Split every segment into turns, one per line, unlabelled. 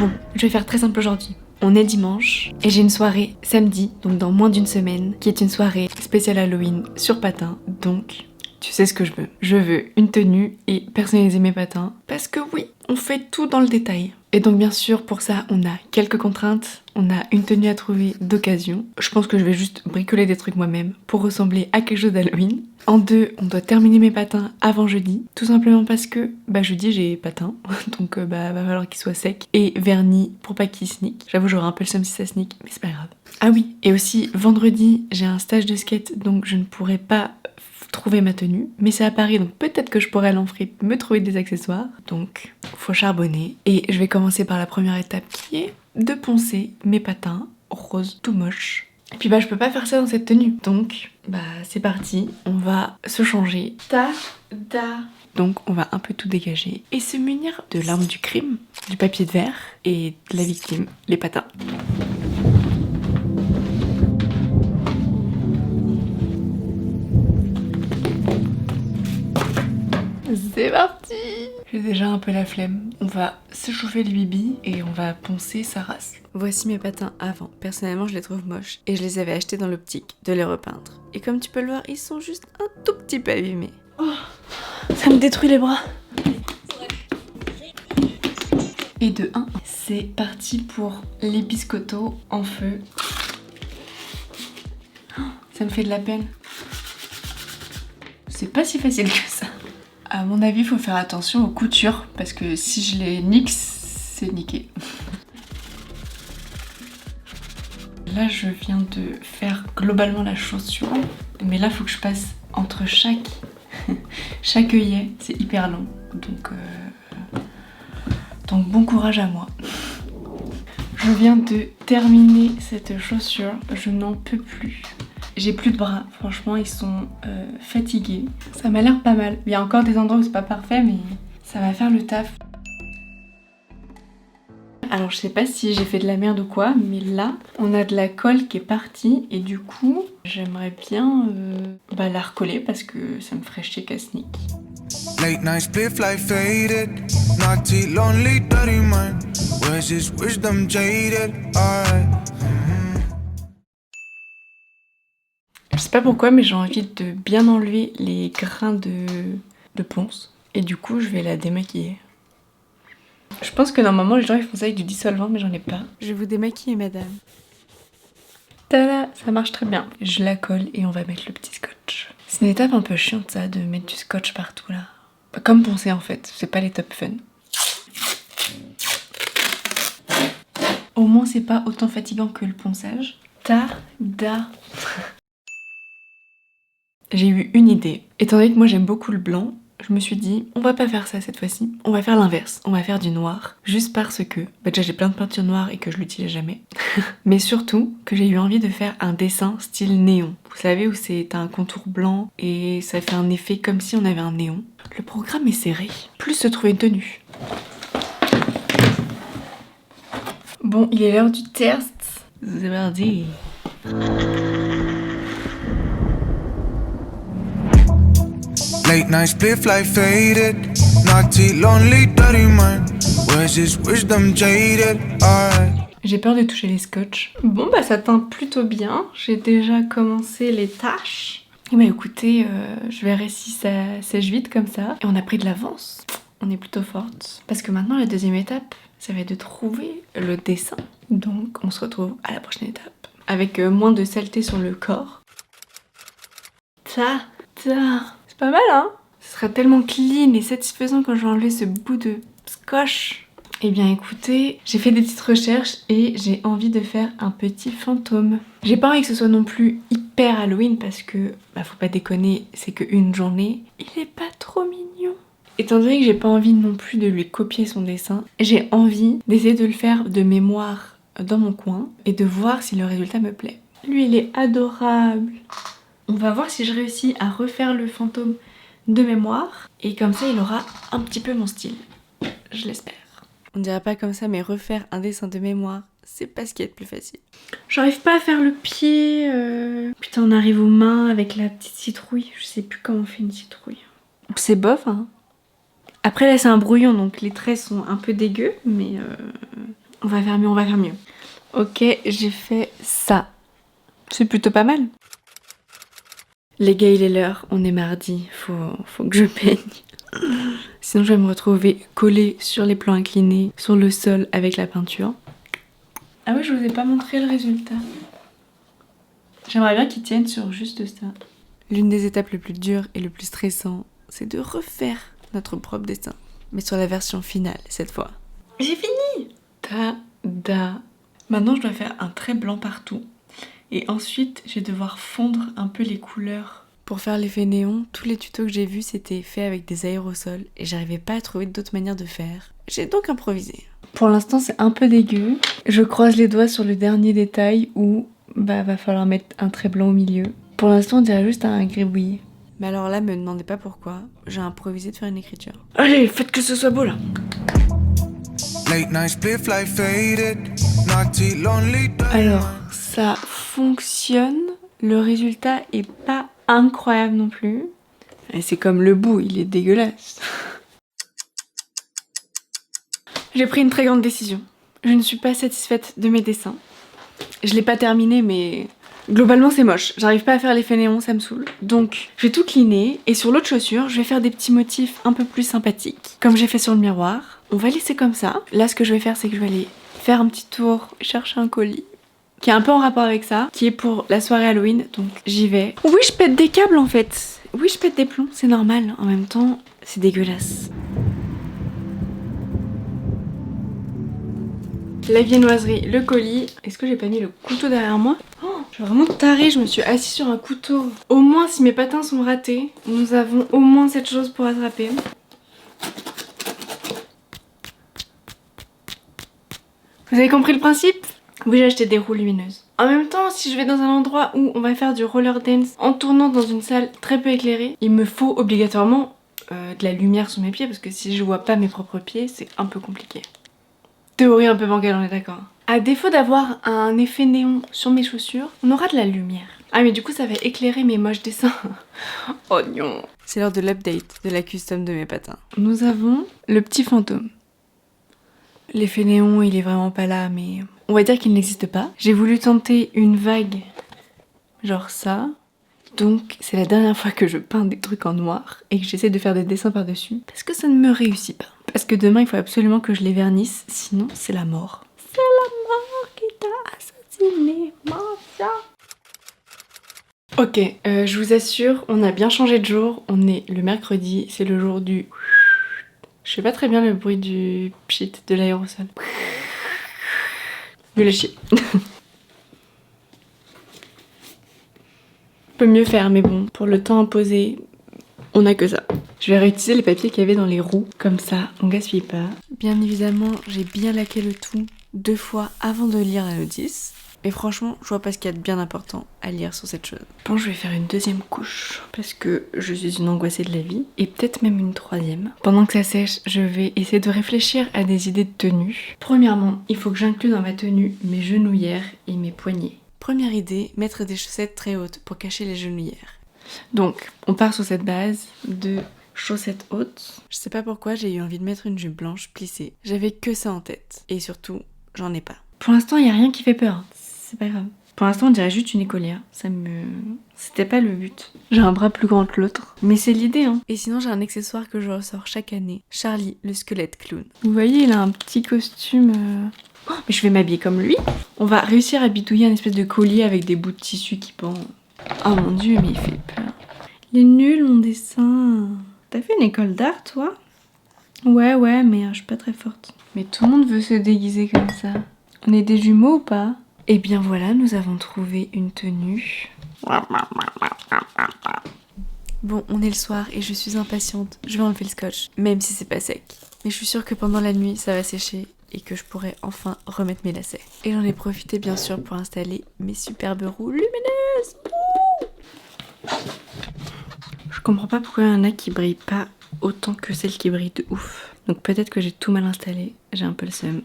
Bon, je vais faire très simple aujourd'hui. On est dimanche et j'ai une soirée samedi, donc dans moins d'une semaine, qui est une soirée spéciale Halloween sur patins. Donc, tu sais ce que je veux. Je veux une tenue et personnaliser mes patins. Parce que oui, on fait tout dans le détail. Et donc bien sûr, pour ça, on a quelques contraintes. On a une tenue à trouver d'occasion. Je pense que je vais juste bricoler des trucs moi-même pour ressembler à quelque chose d'Halloween. En deux, on doit terminer mes patins avant jeudi. Tout simplement parce que, jeudi j'ai patins. Donc va falloir qu'ils soient secs. Et vernis pour pas qu'ils sneak. J'avoue, j'aurai un peu le seum si ça sneak, mais c'est pas grave. Ah oui, et aussi vendredi, j'ai un stage de skate, donc je ne pourrai pas trouver ma tenue, mais c'est à Paris, donc peut-être que je pourrais aller en fripe me trouver des accessoires, donc faut charbonner. Et je vais commencer par la première étape qui est de poncer mes patins rose tout moche. Et puis je peux pas faire ça dans cette tenue, donc c'est parti, on va se changer. Donc on va un peu tout dégager et se munir de l'arme du crime, du papier de verre et de la victime, les patins. C'est parti! J'ai déjà un peu la flemme. On va se chauffer les bibis et on va poncer sa race. Voici mes patins avant. Personnellement, je les trouve moches et je les avais achetés dans l'optique de les repeindre. Et comme tu peux le voir, ils sont juste un tout petit peu abîmés. Oh, ça me détruit les bras. Et de 1, c'est parti pour les biscottos en feu. Oh, ça me fait de la peine. C'est pas si facile que ça. À mon avis, il faut faire attention aux coutures parce que si je les nique, c'est niqué. Là, je viens de faire globalement la chaussure, mais là, il faut que je passe entre chaque œillet. C'est hyper long, donc bon courage à moi. Je viens de terminer cette chaussure, je n'en peux plus. J'ai plus de bras, franchement ils sont fatigués. Ça m'a l'air pas mal. Il y a encore des endroits où c'est pas parfait mais ça va faire le taf. Alors je sais pas si j'ai fait de la merde ou quoi, mais là on a de la colle qui est partie et du coup j'aimerais bien la recoller parce que ça me ferait chier qu'elle sneak. Late night spliff like faded, naughty, lonely, dirty mind. Where's this wisdom jaded? Je sais pas pourquoi, mais j'ai envie de bien enlever les grains de ponce. Et du coup, je vais la démaquiller. Je pense que normalement, les gens ils font ça avec du dissolvant, mais j'en ai pas. Je vais vous démaquiller, madame. Tada, ça marche très bien. Je la colle et on va mettre le petit scotch. C'est une étape un peu chiante, ça, de mettre du scotch partout, là. Comme poncer, en fait. C'est pas l'étape fun. Au moins, c'est pas autant fatigant que le ponçage. Tada. J'ai eu une idée. Étant donné que moi j'aime beaucoup le blanc, je me suis dit, on va pas faire ça cette fois-ci. On va faire l'inverse. On va faire du noir. Juste parce que, déjà j'ai plein de peinture noire et que je l'utilise jamais. Mais surtout, que j'ai eu envie de faire un dessin style néon. Vous savez où c'est un contour blanc et ça fait un effet comme si on avait un néon. Le programme est serré. Plus se trouver une tenue. Bon, il est l'heure du test. C'est parti. Late night spliff like faded, naughty, lonely, dirty mind. Where's this wisdom jaded? J'ai peur de toucher les scotch. Bon ça teint plutôt bien. J'ai déjà commencé les tâches. Et écoutez, je verrai si ça sèche vite comme ça. Et on a pris de l'avance. On est plutôt forte. Parce que maintenant la deuxième étape, ça va être de trouver le dessin. Donc on se retrouve à la prochaine étape. Avec moins de saleté sur le corps. C'est pas mal, hein? Ce sera tellement clean et satisfaisant quand je vais enlever ce bout de scotch. Eh bien écoutez, j'ai fait des petites recherches et j'ai envie de faire un petit fantôme. J'ai pas envie que ce soit non plus hyper Halloween parce que, faut pas déconner, c'est qu'une journée. Il est pas trop mignon. Étant donné que j'ai pas envie non plus de lui copier son dessin, j'ai envie d'essayer de le faire de mémoire dans mon coin et de voir si le résultat me plaît. Lui, il est adorable. On va voir si je réussis à refaire le fantôme de mémoire et comme ça il aura un petit peu mon style. Je l'espère. On dirait pas comme ça mais refaire un dessin de mémoire, c'est pas ce qui est le plus facile. J'arrive pas à faire le pied. Putain, on arrive aux mains avec la petite citrouille. Je sais plus comment on fait une citrouille. C'est bof, hein. Après là c'est un brouillon donc les traits sont un peu dégueux mais On va faire mieux, on va faire mieux. Ok, j'ai fait ça. C'est plutôt pas mal. Les gars, il est l'heure, on est mardi, faut que je peigne. Sinon je vais me retrouver collée sur les plans inclinés, sur le sol avec la peinture. Ah ouais, je vous ai pas montré le résultat. J'aimerais bien qu'ils tiennent sur juste ça. L'une des étapes les plus dures et le plus stressant, c'est de refaire notre propre dessin. Mais sur la version finale, cette fois. J'ai fini! Tada! Maintenant, je dois faire un trait blanc partout. Et ensuite, je vais devoir fondre un peu les couleurs. Pour faire l'effet néon, tous les tutos que j'ai vus, c'était fait avec des aérosols. Et j'arrivais pas à trouver d'autres manières de faire. J'ai donc improvisé. Pour l'instant, c'est un peu dégueu. Je croise les doigts sur le dernier détail où va falloir mettre un trait blanc au milieu. Pour l'instant, on dirait juste un gribouillis. Mais alors là, me demandez pas pourquoi, j'ai improvisé de faire une écriture. Allez, faites que ce soit beau là. Alors, ça fonctionne. Le résultat est pas incroyable non plus. Et c'est comme le bout, il est dégueulasse. J'ai pris une très grande décision. Je ne suis pas satisfaite de mes dessins. Je l'ai pas terminé, mais globalement c'est moche. J'arrive pas à faire l'effet néon, ça me saoule. Donc je vais tout cleaner et sur l'autre chaussure, je vais faire des petits motifs un peu plus sympathiques, comme j'ai fait sur le miroir. On va laisser comme ça. Là, ce que je vais faire, c'est que je vais aller faire un petit tour, chercher un colis qui est un peu en rapport avec ça, qui est pour la soirée Halloween, donc j'y vais. Oui, je pète des câbles en fait. Oui, je pète des plombs, c'est normal. En même temps, c'est dégueulasse. La viennoiserie, le colis. Est-ce que j'ai pas mis le couteau derrière moi? Oh, je suis vraiment tarée, je me suis assise sur un couteau. Au moins, si mes patins sont ratés, nous avons au moins cette chose pour attraper. Vous avez compris le principe? Oui, j'ai acheté des roues lumineuses. En même temps, si je vais dans un endroit où on va faire du roller dance en tournant dans une salle très peu éclairée, il me faut obligatoirement de la lumière sous mes pieds parce que si je vois pas mes propres pieds, c'est un peu compliqué. Théorie un peu bancale, on est d'accord. À défaut d'avoir un effet néon sur mes chaussures, on aura de la lumière. Ah mais du coup ça va éclairer mes moches dessins. Oh non. C'est l'heure de l'update de la custom de mes patins. Nous avons le petit fantôme. L'effet néon il est vraiment pas là mais on va dire qu'il n'existe pas. J'ai voulu tenter une vague genre ça. Donc c'est la dernière fois que je peins des trucs en noir et que j'essaie de faire des dessins par-dessus parce que ça ne me réussit pas. Parce que demain il faut absolument que je les vernisse, sinon c'est la mort. C'est la mort qui t'a assassiné, Marcia. Ok, je vous assure, on a bien changé de jour, on est le mercredi, c'est le jour du... Je fais pas très bien le bruit du pchit de l'aérosol. Nul à chier. Peut mieux faire mais bon, pour le temps imposé, on a que ça. Je vais réutiliser les papiers qu'il y avait dans les roues, comme ça on gaspille pas. Bien évidemment, j'ai bien laqué le tout 2 fois avant de lire la notice. Et franchement, je vois pas ce qu'il y a de bien important à lire sur cette chose. Bon, je vais faire une deuxième couche, parce que je suis une angoissée de la vie, et peut-être même une troisième. Pendant que ça sèche, je vais essayer de réfléchir à des idées de tenue. Premièrement, il faut que j'inclue dans ma tenue mes genouillères et mes poignets. Première idée, mettre des chaussettes très hautes pour cacher les genouillères. Donc, on part sur cette base de chaussettes hautes. Je sais pas pourquoi j'ai eu envie de mettre une jupe blanche plissée. J'avais que ça en tête. Et surtout, j'en ai pas. Pour l'instant, il y a rien qui fait peur. C'est pas grave. Pour l'instant, on dirait juste une écolière. C'était pas le but. J'ai un bras plus grand que l'autre. Mais c'est l'idée, hein. Et sinon, j'ai un accessoire que je ressors chaque année. Charlie, le squelette clown. Vous voyez, il a un petit costume... Oh, mais je vais m'habiller comme lui. On va réussir à bidouiller un espèce de collier avec des bouts de tissu qui pendent. Oh mon dieu, mais il fait peur. Il est nul mon dessin. T'as fait une école d'art, toi? Ouais, mais je suis pas très forte. Mais tout le monde veut se déguiser comme ça. On est des jumeaux ou pas? Et bien voilà, nous avons trouvé une tenue. Bon, on est le soir et je suis impatiente. Je vais enlever le scotch, même si c'est pas sec. Mais je suis sûre que pendant la nuit, ça va sécher et que je pourrai enfin remettre mes lacets. Et j'en ai profité bien sûr pour installer mes superbes roues lumineuses. Je comprends pas pourquoi il y en a qui brillent pas autant que celles qui brillent de ouf. Donc peut-être que j'ai tout mal installé, j'ai un peu le seum.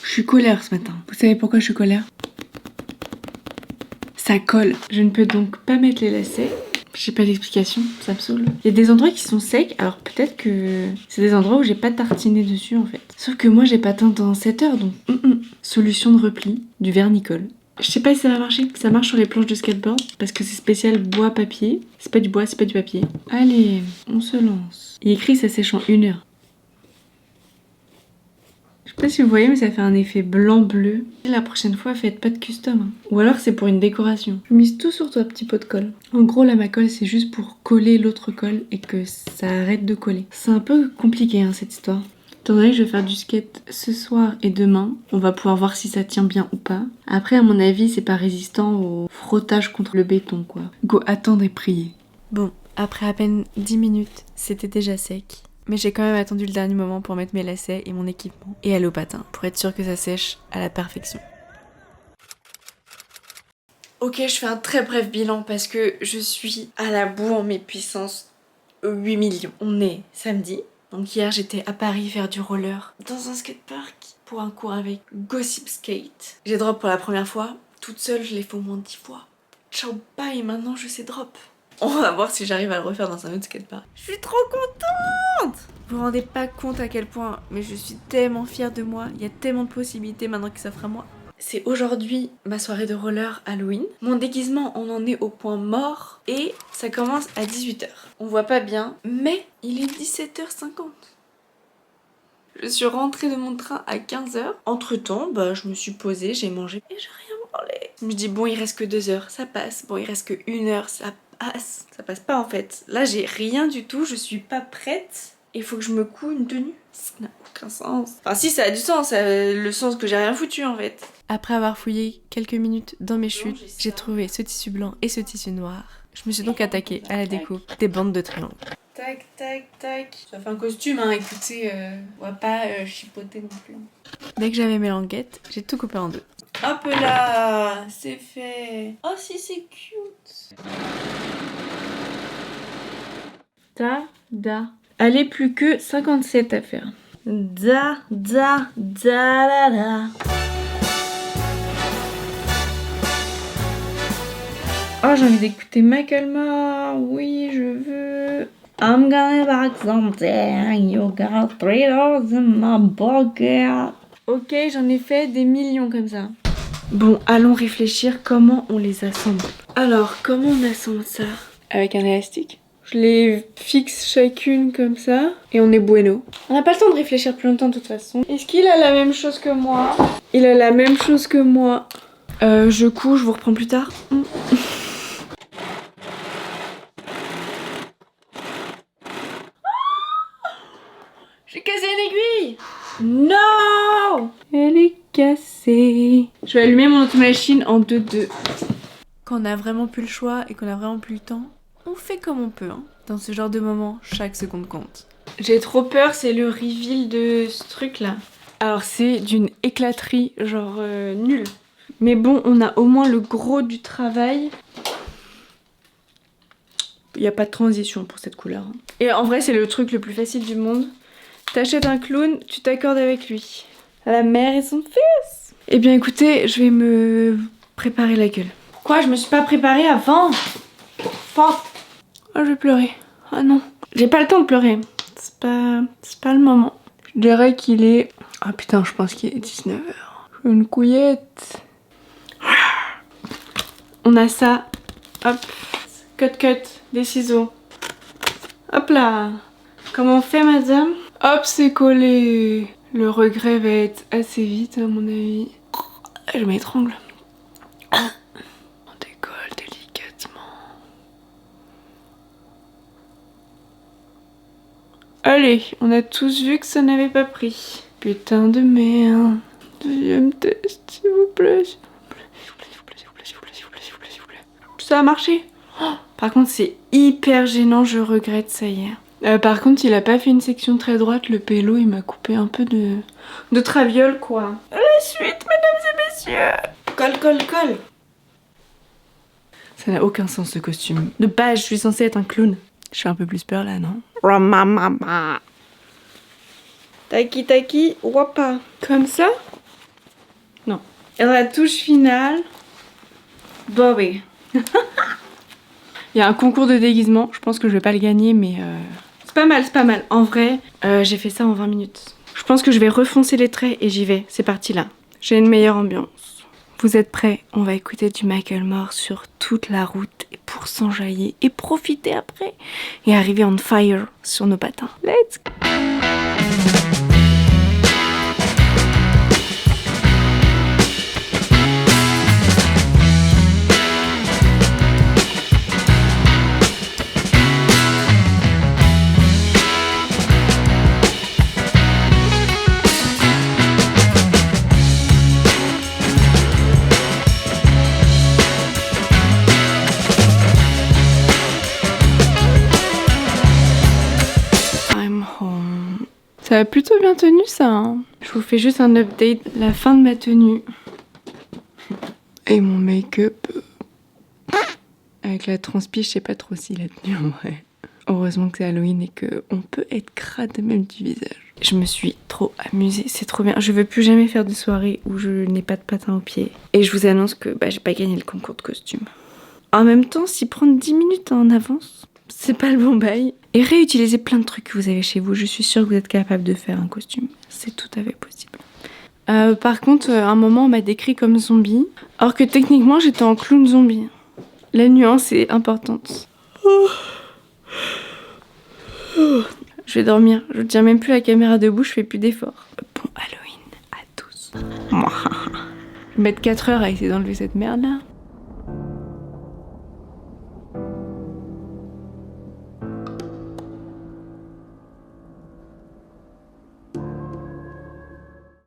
Je suis colère ce matin. Vous savez pourquoi je suis colère? Ça colle. Je ne peux donc pas mettre les lacets J'ai pas d'explication, ça me saoule. Il y a des endroits qui sont secs, alors peut-être que c'est des endroits où j'ai pas tartiné dessus en fait. Sauf que moi j'ai pas teint dans 7 heures donc. Solution de repli, du vernicole. Je sais pas si ça va marcher. Ça marche sur les planches de skateboard parce que c'est spécial bois-papier. C'est pas du bois, c'est pas du papier. Allez, on se lance. Il est écrit que ça sèche en 1 heure. Je sais pas si vous voyez, mais ça fait un effet blanc-bleu. La prochaine fois, faites pas de custom. Hein. Ou alors c'est pour une décoration. Je mise tout sur toi, petit pot de colle. En gros, la ma colle, c'est juste pour coller l'autre colle et que ça arrête de coller. C'est un peu compliqué, hein, cette histoire. Étant donné que je vais faire du skate ce soir et demain, on va pouvoir voir si ça tient bien ou pas. Après, à mon avis, c'est pas résistant au frottage contre le béton, quoi. Go attendre et prier. Bon, après à peine 10 minutes, c'était déjà sec. Mais j'ai quand même attendu le dernier moment pour mettre mes lacets et mon équipement et aller au patin, pour être sûre que ça sèche à la perfection. Ok, je fais un très bref bilan parce que je suis à la bout en mes puissances 8 millions. On est samedi. Donc hier j'étais à Paris faire du roller dans un skatepark pour un cours avec Gossip Skate. J'ai drop pour la première fois, toute seule je l'ai fait au moins 10 fois. Ciao bye, maintenant je sais drop. On va voir si j'arrive à le refaire dans un autre skatepark. Je suis trop contente! Vous vous rendez pas compte à quel point, mais je suis tellement fière de moi. Il y a tellement de possibilités maintenant qui s'offrent à moi. C'est aujourd'hui ma soirée de roller Halloween. Mon déguisement, on en est au point mort et ça commence à 18h. On voit pas bien, mais il est 17h50. Je suis rentrée de mon train à 15h. Entre temps, je me suis posée, j'ai mangé et j'ai rien branlé. Je me dis bon, il reste que 2 heures, ça passe. Bon, il reste que 1 heure, ça passe. Ça passe pas en fait. Là, j'ai rien du tout, je suis pas prête. Il faut que je me coud une tenue. Ça n'a aucun sens. Enfin si, ça a du sens, ça a le sens que j'ai rien foutu en fait. Après avoir fouillé quelques minutes dans mes chutes, j'ai trouvé ce tissu blanc et ce tissu noir. Je me suis donc attaquée à la découpe des bandes de triangle. Tac, tac, tac. Ça fait un costume, hein, écoutez, on va pas chipoter non plus. Dès que j'avais mes languettes, j'ai tout coupé en 2. Hop là, c'est fait. Oh si, c'est cute. Da. Allez, plus que 57 à faire. Da. Oh, j'ai envie d'écouter Macklemore. Oui, je veux. I'm gonna back something. You got $3 in my pocket. Ok, j'en ai fait des millions comme ça. Bon, allons réfléchir comment on les assemble. Alors, comment on assemble ça? Avec un élastique. Je les fixe chacune comme ça et on est bueno. On n'a pas le temps de réfléchir plus longtemps de toute façon. Est-ce qu'il a la même chose que moi? Il a la même chose que moi. Je couds, je vous reprends plus tard. J'ai cassé une aiguille! Non! Elle est cassée. Je vais allumer mon automachine en 2-2. Quand on a vraiment plus le choix et qu'on a vraiment plus le temps, on fait comme on peut. Hein. Dans ce genre de moment, chaque seconde compte. J'ai trop peur, c'est le reveal de ce truc là. Alors c'est d'une éclaterie genre nulle. Mais bon, on a au moins le gros du travail. Il n'y a pas de transition pour cette couleur. Hein. Et en vrai, c'est le truc le plus facile du monde. T'achètes un clown, tu t'accordes avec lui. La mère et son fils. Eh bien écoutez, je vais me préparer la gueule. Quoi, je me suis pas préparée avant? Fuck. Oh, je vais pleurer. Ah non. J'ai pas le temps de pleurer. C'est pas le moment. Je dirais qu'il est... Ah putain, je pense qu'il est 19h. Je veux une couillette. On a ça. Hop. Cut. Des ciseaux. Hop là. Comment on fait, madame? Hop, c'est collé. Le regret va être assez vite, à mon avis. Je m'étrangle. On décolle délicatement. Allez, on a tous vu que ça n'avait pas pris. Putain de merde. Deuxième test, s'il vous plaît. S'il vous plaît. Ça a marché. Oh, par contre, c'est hyper gênant, je regrette, ça y est. Par contre, il a pas fait une section très droite, le pélo, il m'a coupé un peu de traviole, quoi. À la suite, mesdames et messieurs. Colle. Ça n'a aucun sens, ce costume. De base, je suis censée être un clown. Je fais un peu plus peur, là, non? Taki, wapa. Comme ça? Non. Et la touche finale... Bobby. Il y a un concours de déguisement, je pense que je vais pas le gagner, mais c'est pas mal, c'est pas mal. En vrai, j'ai fait ça en 20 minutes. Je pense que je vais refoncer les traits et j'y vais, c'est parti là. J'ai une meilleure ambiance. Vous êtes prêts? On va écouter du Macklemore sur toute la route et pour s'enjailler et profiter après et arriver on fire sur nos patins. Let's go! Ça a plutôt bien tenu ça, hein. Je vous fais juste un update, la fin de ma tenue. Et mon make-up. Avec la transpi, je sais pas trop si la tenue en vrai. Heureusement que c'est Halloween et qu'on peut être crade même du visage. Je me suis trop amusée, c'est trop bien. Je veux plus jamais faire de soirée où je n'ai pas de patins aux pieds. Et je vous annonce que j'ai pas gagné le concours de costume. En même temps, s'y prendre 10 minutes en avance, c'est pas le bon bail. Et réutiliser plein de trucs que vous avez chez vous. Je suis sûre que vous êtes capable de faire un costume. C'est tout à fait possible. Par contre, à un moment, on m'a décrit comme zombie. Alors que techniquement, j'étais en clown zombie. La nuance est importante. Je vais dormir. Je tiens même plus la caméra debout, je fais plus d'efforts. Bon Halloween à tous. Je vais mettre 4 heures à essayer d'enlever cette merde là.